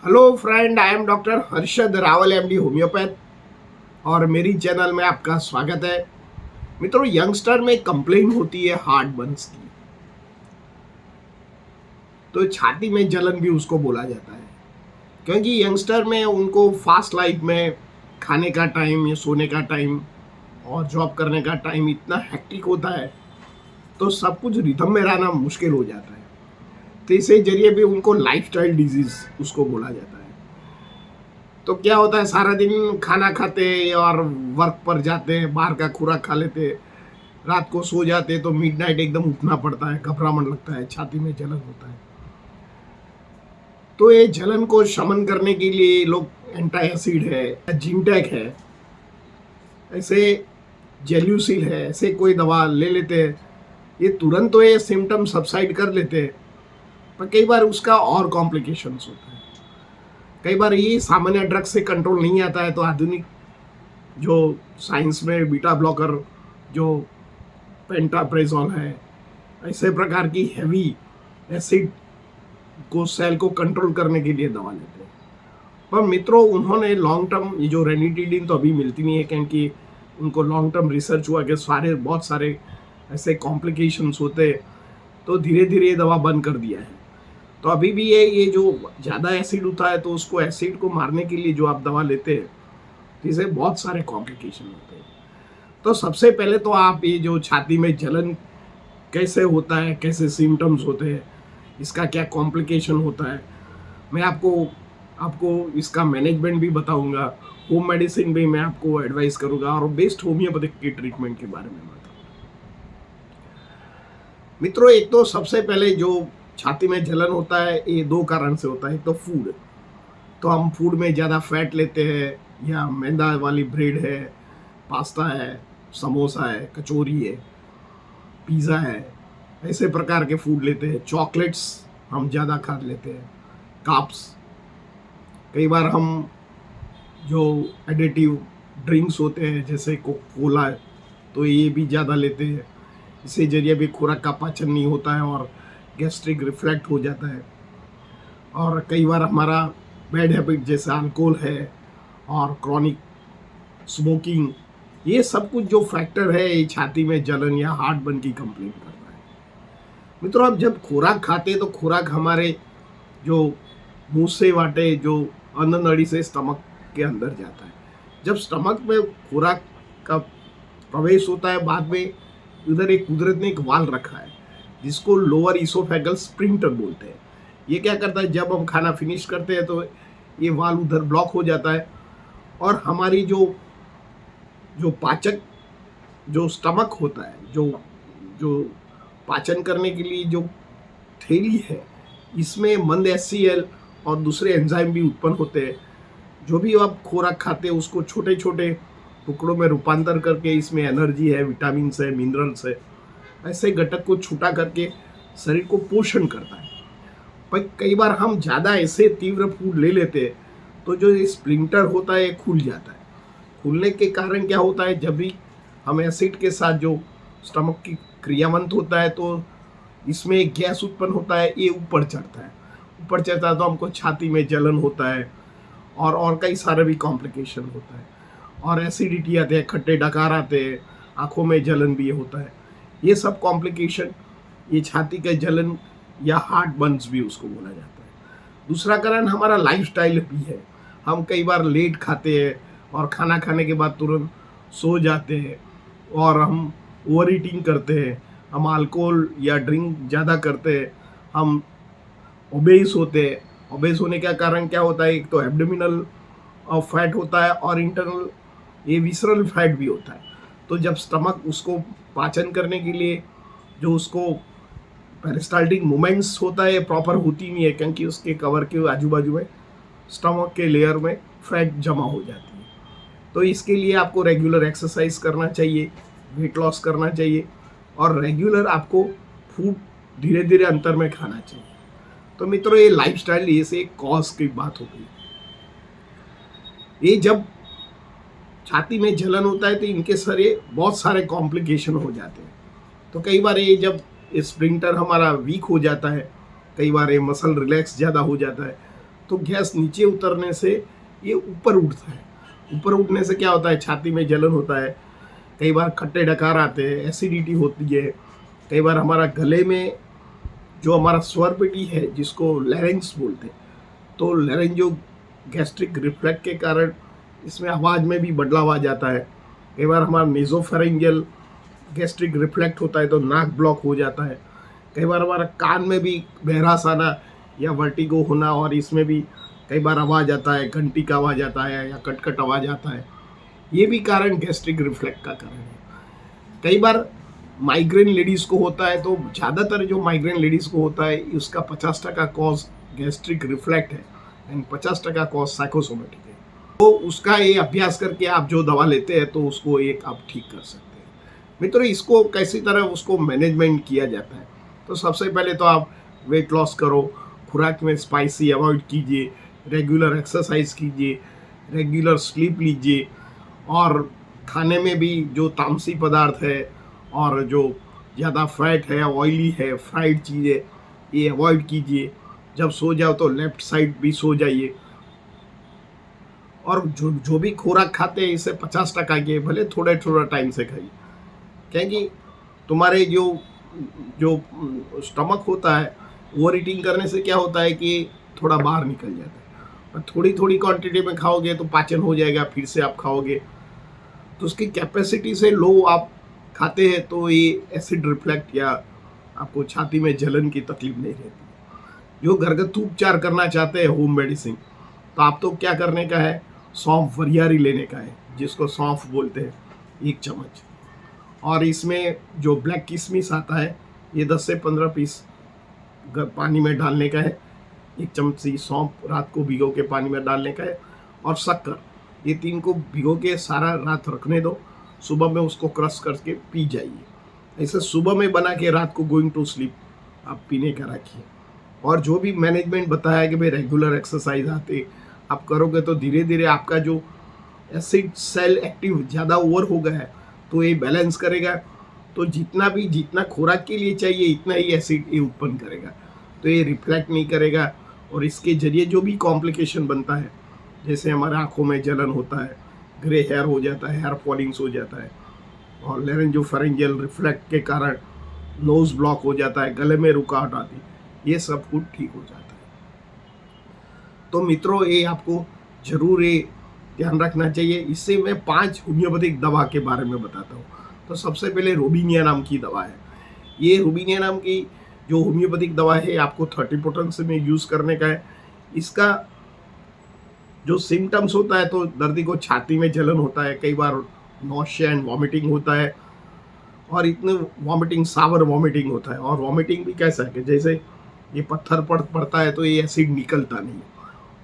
Hello friend, I am doctor Harshad Rawal MD homeopath और मेरी channel में आपका स्वागत है। मित्रों, यंगस्टर में कंप्लेन होती है हार्ट बर्न्स की। तो छाती में जलन भी उसको बोला जाता है, क्योंकि यंगस्टर में उनको फास्ट लाइफ में खाने का टाइम या सोने का टाइम और जॉब करने का टाइम इतना हेक्टिक होता है, तो सब कुछ रिदम में रहना मुश्किल हो जाता है। तो इसी जरिए भी उनको लाइफस्टाइल डिजीज उसको बोला जाता है। तो क्या होता है, सारा दिन खाना खाते और वर्क पर जाते हैं, बाहर का खुराक खा लेते, रात को सो जाते, तो मिडनाइट एकदम उठना पड़ता है, घबराहट लगता है, छाती में जलन होता है। तो ये जलन को शमन करने के लिए लोग एंटी एसिड है, जिंटेक है, ऐसे जेल्यूसिल है, ऐसे कोई दवा ले लेते हैं। ये तुरंत तो ये सिम्टम सबसाइड कर लेते हैं, पर कई बार उसका और कॉम्प्लिकेशंस होता है। कई बार ये सामान्य ड्रग से कंट्रोल नहीं आता है, तो आधुनिक जो साइंस में बीटा ब्लॉकर, जो पेंटाप्रेजोल है, ऐसे प्रकार की हैवी एसिड को सेल को कंट्रोल करने के लिए दवा लेते हैं। पर मित्रों, उन्होंने लॉन्ग टर्म, ये जो रेनिटिडिन तो अभी मिलती नहीं है, क्योंकि उनको लॉन्ग टर्म रिसर्च हुआ कि बहुत सारे ऐसे कॉम्प्लिकेशंस होते, तो धीरे धीरे ये दवा बंद कर दिया है। तो अभी भी ये जो ज़्यादा एसिड होता है, तो उसको एसिड को मारने के लिए जो आप दवा लेते हैं, इससे बहुत सारे कॉम्प्लिकेशन होते हैं। तो सबसे पहले तो आप ये जो छाती में जलन कैसे होता है, कैसे सिम्टम्स होते हैं, इसका क्या कॉम्प्लिकेशन होता है, मैं आपको इसका मैनेजमेंट भी बताऊंगा। होम मेडिसिन भी मैं आपको एडवाइस करूंगा और बेस्ट होम्योपैथिक की ट्रीटमेंट के बारे में बताऊंगा। मित्रों, एक तो सबसे पहले जो छाती में जलन होता है, ये दो कारण से होता है। एक तो फूड, तो हम फूड में ज़्यादा फैट लेते हैं, या मैदा वाली ब्रेड है, पास्ता है, समोसा है, कचौरी है, पिज़्ज़ा है, ऐसे प्रकार के फूड लेते हैं। चॉकलेट्स हम ज़्यादा खा लेते हैं, काप्स। कई बार हम जो एडिटिव ड्रिंक्स होते हैं जैसे कोका कोला, तो ये भी ज़्यादा लेते हैं। इससे जरिए भी खुराक का पाचन नहीं होता है और गैस्ट्रिक रिफ्लेक्ट हो जाता है। और कई बार हमारा बैड हैबिट जैसे अल्कोहल है और क्रॉनिक स्मोकिंग, ये सब कुछ जो फैक्टर है, ये छाती में जलन या हार्ट बर्न की कंप्लेंट कर रहा है। मित्रों, अब जब खुराक खाते हैं, तो खुराक हमारे जो मुंह से वाटे, जो अन्न नली से स्टमक के अंदर जाता है। जब स्टमक में खुराक का प्रवेश होता है, बाद में उधर एक कुदरत ने एक वाल रखा है जिसको लोअर इसोफेगल स्फिंक्टर बोलते हैं। ये क्या करता है, जब हम खाना फिनिश करते हैं, तो ये वाल उधर ब्लॉक हो जाता है और हमारी जो जो पाचक, जो स्टमक होता है, जो जो पाचन करने के लिए जो थैली है, इसमें मंद एचसीएल और दूसरे एंजाइम भी उत्पन्न होते हैं। जो भी आप खुराक खाते हैं, उसको छोटे छोटे टुकड़ों में रूपांतर करके, इसमें एनर्जी है, विटामिन है, मिनरल्स है, ऐसे घटक को छूटा करके शरीर को पोषण करता है। पर कई बार हम ज़्यादा ऐसे तीव्र फूड ले लेते हैं, तो जो स्प्लिंटर होता है, ये खुल जाता है। खुलने के कारण क्या होता है, जब भी हम एसिड के साथ जो स्टमक की क्रियावंत होता है, तो इसमें एक गैस उत्पन्न होता है, ये ऊपर चढ़ता है। ऊपर चढ़ता है तो हमको छाती में जलन होता है और कई सारे भी कॉम्प्लिकेशन होता है, और एसिडिटी आते हैं, खट्टे डकार आते हैं, आँखों में जलन भी होता है। ये सब कॉम्प्लिकेशन, ये छाती का जलन या हार्ट बर्न्स भी उसको बोला जाता है। दूसरा कारण हमारा लाइफस्टाइल भी है। हम कई बार लेट खाते हैं और खाना खाने के बाद तुरंत सो जाते हैं, और हम ओवर ईटिंग करते हैं, हम अल्कोहल या ड्रिंक ज़्यादा करते हैं, हम ओबेस होते हैं। ओबेस होने का कारण क्या होता है, एक तो एब्डोमिनल फैट होता है और इंटरनल ये विसरल फैट भी होता है। तो जब स्टमक उसको पाचन करने के लिए जो उसको पेरिस्टाल्टिक मूवमेंट्स होता है, प्रॉपर होती नहीं है, क्योंकि उसके कवर के आजू बाजू में स्टमक के लेयर में फैट जमा हो जाती है। तो इसके लिए आपको रेगुलर एक्सरसाइज करना चाहिए, वेट लॉस करना चाहिए, और रेगुलर आपको फूड धीरे धीरे अंतर में खाना चाहिए। तो मित्रों, ये लाइफस्टाइल, ये से कॉज की बात हो गई। ये जब छाती में जलन होता है, तो इनके सारे बहुत सारे कॉम्प्लिकेशन हो जाते हैं। तो कई बार ये जब स्प्रिंटर हमारा वीक हो जाता है, कई बार ये मसल रिलैक्स ज़्यादा हो जाता है, तो गैस नीचे उतरने से ये ऊपर उठता है। ऊपर उठने से क्या होता है, छाती में जलन होता है, कई बार खट्टे डकार आते हैं, एसिडिटी होती है, कई बार हमारा गले में जो हमारा स्वर पेटी है जिसको लैरिंक्स बोलते हैं, तो लैरिंजो गैस्ट्रिक रिफ्लेक्स के कारण इसमें आवाज़ में भी बदलाव आ जाता है। कई बार हमारा नेजोफेरेंजियल गैस्ट्रिक रिफ्लेक्ट होता है तो नाक ब्लॉक हो जाता है। कई बार हमारा कान में भी बहरास आना या वर्टिगो होना, और इसमें भी कई बार आवाज़ आता है, घंटी का आवाज़ आता है या कटकट आवाज़ आता है। ये भी कारण गैस्ट्रिक रिफ्लेक्ट का कारण है। कई बार माइग्रेन लेडीज़ को होता है, तो ज़्यादातर जो माइग्रेन लेडीज़ को होता है उसका 50% कॉज गैस्ट्रिक रिफ्लेक्ट है एंड 50% कॉज साइकोसोमेटिक है। तो उसका ये अभ्यास करके आप जो दवा लेते हैं तो उसको एक आप ठीक कर सकते हैं। मित्रों, इसको कैसी तरह उसको मैनेजमेंट किया जाता है, तो सबसे पहले तो आप वेट लॉस करो, खुराक में स्पाइसी अवॉइड कीजिए, रेगुलर एक्सरसाइज कीजिए, रेगुलर स्लीप लीजिए, और खाने में भी जो तामसी पदार्थ है और जो ज़्यादा फैट है, ऑयली है, फ्राइड चीज़ें, ये अवॉइड कीजिए। जब सो जाओ तो लेफ्ट साइड भी सो जाइए, और जो भी खुराक खाते हैं इसे 50% के भले थोड़ा थोड़ा टाइम से खाइए, क्योंकि तुम्हारे जो जो स्टमक होता है, ओवर ईटिंग करने से क्या होता है कि थोड़ा बाहर निकल जाता है। और थोड़ी थोड़ी क्वांटिटी में खाओगे तो पाचन हो जाएगा, फिर से आप खाओगे तो उसकी कैपेसिटी से लो आप खाते हैं तो ये एसिड रिफ्लेक्ट या आपको छाती में जलन की तकलीफ नहीं रहती। जो घरगथ्थू उपचार करना चाहते हैं, होम मेडिसिन, तो आप तो क्या करने का है, सौंफ वरियारी लेने का है, जिसको सौंफ बोलते हैं, 1 चम्मच। और इसमें जो ब्लैक किशमिश आता है, ये 10 से 15 पीस पानी में डालने का है। 1 चम्मच सौंफ रात को भिगो के पानी में डालने का है, और शक्कर, ये 3 को भिगो के सारा रात रखने दो, सुबह में उसको क्रश करके पी जाइए। ऐसे सुबह में बना के रात को गोइंग टू स्लीप आप पीने का रखिए। और जो भी मैनेजमेंट बताया कि भाई रेगुलर एक्सरसाइज आते आप करोगे तो धीरे धीरे आपका जो एसिड सेल एक्टिव ज़्यादा ओवर हो गया है तो ये बैलेंस करेगा, तो जितना खुराक के लिए चाहिए इतना ही एसिड ये उत्पन्न करेगा, तो ये रिफ्लेक्ट नहीं करेगा। और इसके जरिए जो भी कॉम्प्लिकेशन बनता है, जैसे हमारे आँखों में जलन होता है, ग्रे हेयर हो जाता है, हेयर फॉलिंग्स हो जाता है, और लैरिंजोफेरेंजियल रिफ्लेक्ट के कारण नोज ब्लॉक हो जाता है, गले में रुकावट आती है, ये सब कुछ ठीक हो जाता है। तो मित्रों, ये आपको जरूर ये ध्यान रखना चाहिए। इससे मैं 5 होम्योपैथिक दवा के बारे में बताता हूँ। तो सबसे पहले रोबिनिया नाम की दवा है। ये रोबिनिया नाम की जो होम्योपैथिक दवा है आपको 30 पोटेंसी में यूज़ करने का है। इसका जो सिम्टम्स होता है, तो दर्दी को छाती में जलन होता है, कई बार नॉशिया एंड वॉमिटिंग होता है, और इतने वॉमिटिंग, सावर वॉमिटिंग होता है। और वॉमिटिंग भी कैसा है कि जैसे ये पत्थर पड़ता है तो ये एसिड निकलता नहीं है,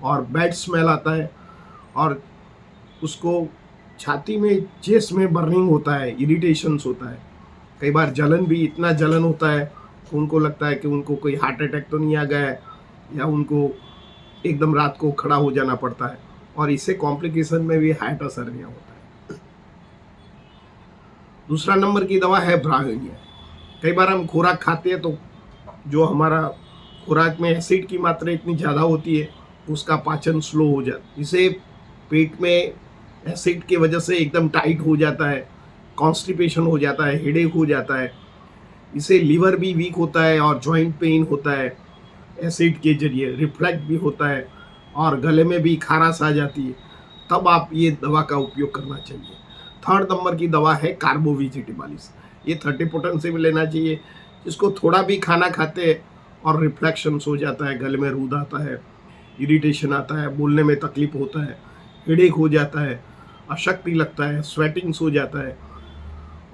और बैड स्मेल आता है, और उसको छाती में, चेस्ट में बर्निंग होता है, इरिटेशंस होता है, कई बार जलन भी, इतना जलन होता है कि उनको लगता है कि उनको कोई हार्ट अटैक तो नहीं आ गया है, या उनको एकदम रात को खड़ा हो जाना पड़ता है, और इससे कॉम्प्लिकेशन में भी हाइपोथर्मिया होता है। दूसरा नंबर की दवा है ब्रायोनिया। कई बार हम खुराक खाते हैं तो जो हमारा खुराक में एसिड की मात्रा इतनी ज़्यादा होती है, उसका पाचन स्लो हो जाता है, इसे पेट में एसिड की वजह से एकदम टाइट हो जाता है, कॉन्स्टिपेशन हो जाता है, हेडेक हो जाता है, इसे लीवर भी वीक होता है, और जॉइंट पेन होता है, एसिड के जरिए रिफ्लेक्ट भी होता है, और गले में भी खाराश आ जाती है। तब आप ये दवा का उपयोग करना चाहिए। 3rd नंबर की दवा है कार्बोवेजिटेबलिस। ये 30 पोटेंसी में लेना चाहिए। जिसको थोड़ा भी खाना खाते हैं और रिफ्लेक्शंस हो जाता है, गले में रूद आता है, इरिटेशन आता है, बोलने में तकलीफ होता है, हेडेक हो जाता है, अशक्ति लगता है, स्वेटिंग्स हो जाता है,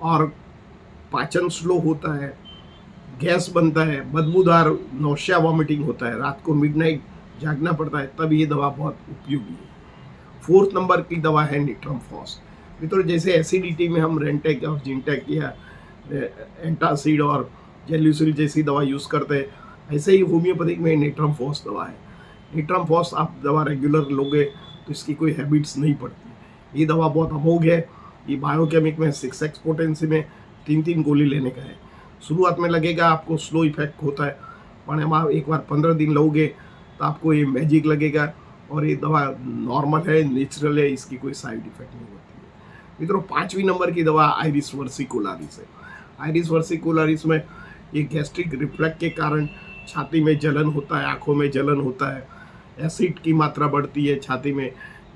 और पाचन स्लो होता है, गैस बनता है, बदबूदार नौशिया वॉमिटिंग होता है, रात को मिडनाइट जागना पड़ता है, तब ये दवा बहुत उपयोगी है। 4th नंबर की दवा है निट्रमफॉस। मित्रों, जैसे एसिडिटी में हम रेंटेक और जिंटेक या एंटासिड और जेल्यूसिल जैसी दवा यूज़ करते हैं, ऐसे ही होम्योपैथिक में निट्रमफॉस दवा है। निट्रमफॉस आप दवा रेगुलर लोगे तो इसकी कोई हैबिट्स नहीं पड़ती। ये दवा बहुत अमोघ है। ये बायोकेमिक में 6x पोटेंसी में 3 गोली लेने का है। शुरुआत में लगेगा आपको स्लो इफेक्ट होता है, पर आप एक बार 15 दिन लोगे तो आपको ये मैजिक लगेगा और ये दवा नॉर्मल है, नेचुरल है, इसकी कोई साइड इफेक्ट नहीं होती है। मित्रों 5वीं नंबर की दवा आइरिस वर्सिकुलारिस है। आइरिस वर्सिकुलारिस में ये गैस्ट्रिक रिफ्लक्स के कारण छाती में जलन होता है, आँखों में जलन होता है, एसिड की मात्रा बढ़ती है, छाती में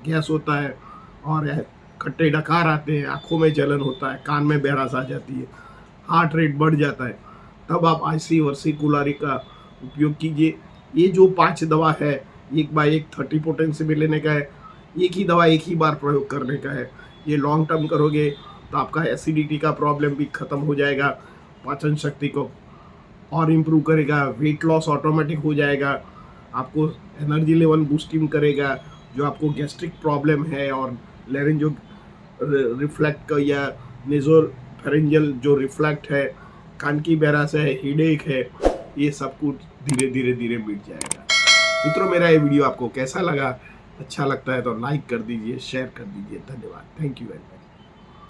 गैस होता है और खट्टे डकार आते हैं, आँखों में जलन होता है, कान में बहरास आ जाती है, हार्ट रेट बढ़ जाता है, तब आप आइसी वर्सिकुलारी का उपयोग कीजिए। ये जो 5 दवा है, एक बाय एक 30 पोटेंसी में लेने का है, एक ही दवा एक ही बार प्रयोग करने का है। ये लॉन्ग टर्म करोगे तो आपका एसिडिटी का प्रॉब्लम भी खत्म हो जाएगा, पाचन शक्ति को और इम्प्रूव करेगा, वेट लॉस ऑटोमेटिक हो जाएगा, आपको एनर्जी लेवल बूस्टिंग करेगा। जो आपको गैस्ट्रिक प्रॉब्लम है और लेरेंजो रिफ्लेक्ट का या नेजोफेरेंजियल जो रिफ्लेक्ट है, कान की बहरास है, हेडेक है, ये सब कुछ धीरे धीरे धीरे मिट जाएगा। मित्रों मेरा ये वीडियो आपको कैसा लगा? अच्छा लगता है तो लाइक कर दीजिए, शेयर कर दीजिए। धन्यवाद। Thank you very much.